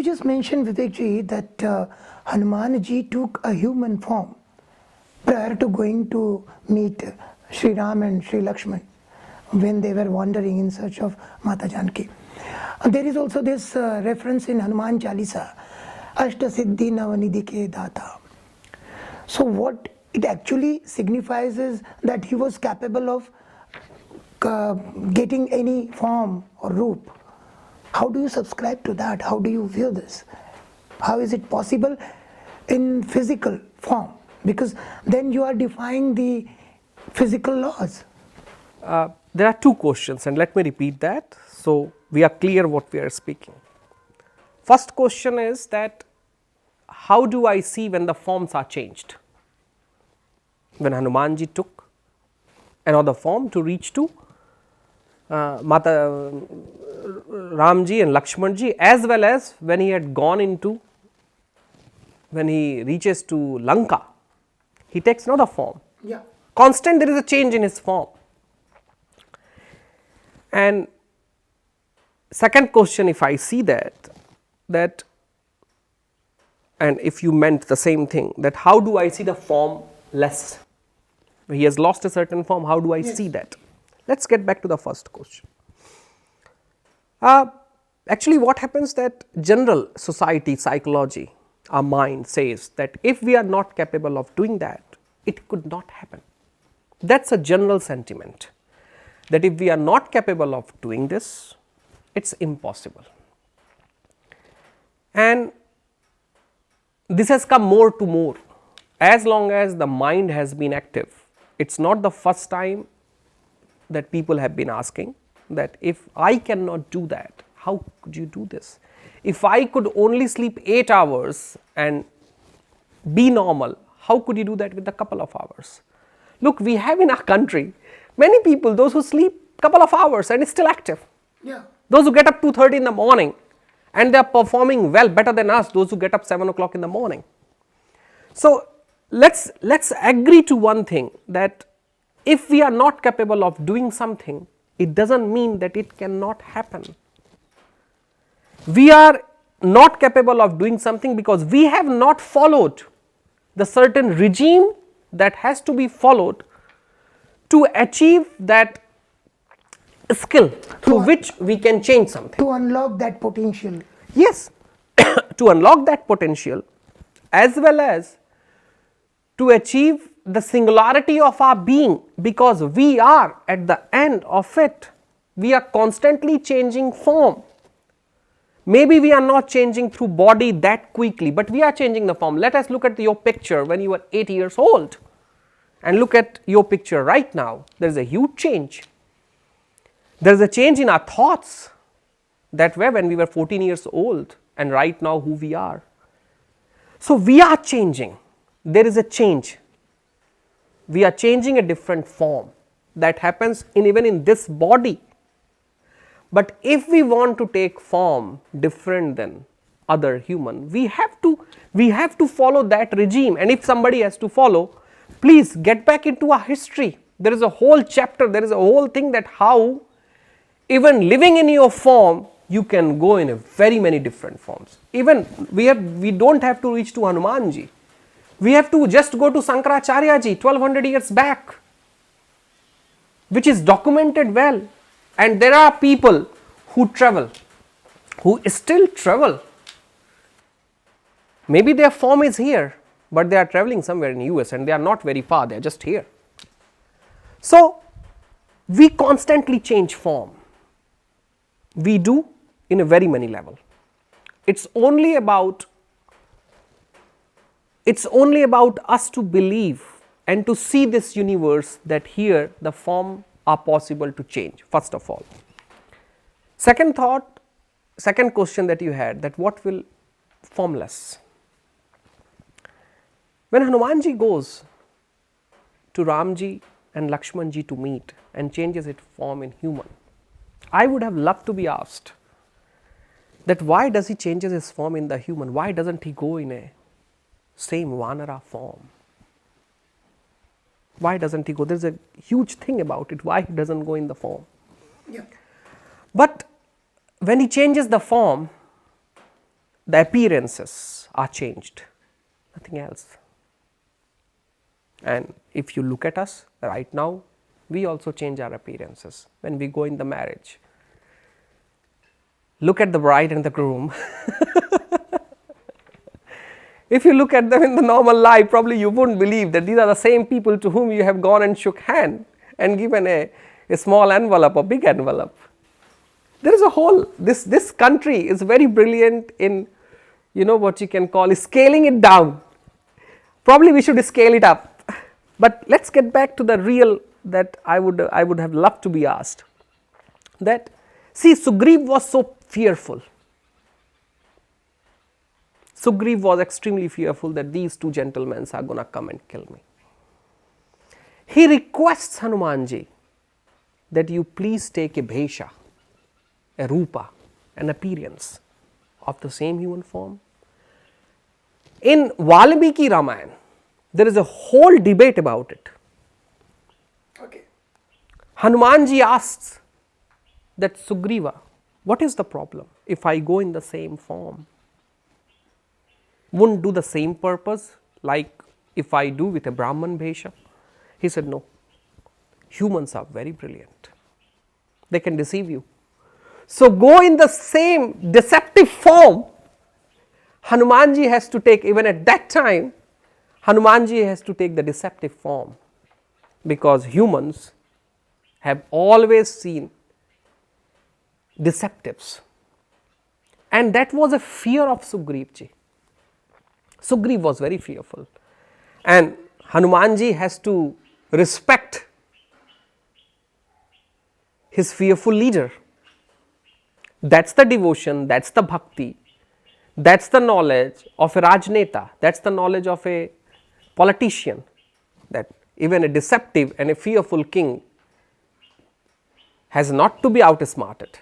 just mentioned, Vivekji, that Hanumanji took a human form prior to going to meet Sri Ram and Sri Lakshman when they were wandering in search of Mata Janki. There is also this reference in Hanuman Chalisa, Ashta Siddhi Navanidhi Ke Data. So what it actually signifies is that he was capable of getting any form or roop. How do you subscribe to that? How do you view this? How is it possible in physical form? Because then you are defying the physical laws. There are two questions, and let me repeat that so we are clear what we are speaking. First question is that how do I see when the forms are changed? When Hanumanji took another form to reach to Mata Ramji and Lakshmanji, as well as when he had gone into, when he reaches to Lanka, he takes another form. Yeah. Constant, there is a change in his form. And second question, if I see that and if you meant the same thing, that how do I see the form less? He has lost a certain form, how do I see that? Let us get back to the first question. Actually what happens that general society psychology, our mind says that if we are not capable of doing that, it could not happen. That is a general sentiment, that if we are not capable of doing this, it is impossible. And this has come more to more as long as the mind has been active. It is not the first time that people have been asking that if I cannot do that, how could you do this? If I could only sleep 8 hours and be normal, how could you do that with a couple of hours? Look, we have in our country many people, those who sleep couple of hours and is still active. Yeah. Those who get up 2:30 in the morning and they are performing well, better than us, those who get up 7 o'clock in the morning. So let's agree to one thing, that if we are not capable of doing something, it does not mean that it cannot happen. We are not capable of doing something because we have not followed the certain regime that has to be followed to achieve that skill through which we can change something. To unlock that potential. Yes, to unlock that potential, as well as to achieve the singularity of our being, because we are at the end of it, we are constantly changing form. Maybe we are not changing through body that quickly, but we are changing the form. Let us look at your picture when you were 8 years old and look at your picture right now. There is a huge change. There is a change in our thoughts that were when we were 14 years old and right now who we are. So we are changing. There is a change. We are changing a different form that happens even in this body. But if we want to take form different than other human, we have to follow that regime. And if somebody has to follow, please get back into our history. There is a whole chapter, there is a whole thing that how even living in your form, you can go in a very many different forms. Even we don't have to reach to Hanumanji. We have to just go to Sankaracharya ji 1200 years back, which is documented well. And there are people who travel, who still travel. Maybe their form is here, but they are traveling somewhere in US and they are not very far, they are just here. So we constantly change form. We do in a very many level. It's only about us to believe and to see this universe that here the form are possible to change, first of all. Second thought, second question that you had, that what will formless? When Hanumanji goes to Ramji and Lakshmanji to meet and changes its form in human, I would have loved to be asked that why does he changes his form in the human? Why doesn't he go in a same Vanara form? Why doesn't he go? There's a huge thing about it, why he doesn't go in the form. Yeah. But when he changes the form, the appearances are changed, nothing else. And if you look at us right now, we also change our appearances when we go in the marriage. Look at the bride and the groom. If you look at them in the normal life, probably you wouldn't believe that these are the same people to whom you have gone and shook hand and given a small envelope or big envelope. There is a whole, this country is very brilliant in, what you can call scaling it down. Probably we should scale it up. But let's get back to the real that I would have loved to be asked. That, see, Sugriv was so fearful. Sugriv was extremely fearful that these two gentlemen are going to come and kill me. He requests Hanumanji that you please take a bhesha, a rupa, an appearance of the same human form. In Valmiki Ramayana, there is a whole debate about it. Okay. Hanumanji asks that Sugriva, what is the problem if I go in the same form? Wouldn't do the same purpose like if I do with a Brahman bhesha? He said, no, humans are very brilliant. They can deceive you. So go in the same deceptive form. Hanumanji has to take, even at that time, Hanumanji has to take the deceptive form, because humans have always seen deceptives. And that was a fear of Sugrivji. Sugriv was very fearful. And Hanumanji has to respect his fearful leader. That's the devotion, that's the bhakti, that's the knowledge of a Rajneta, that's the knowledge of a politician, that even a deceptive and a fearful king has not to be outsmarted.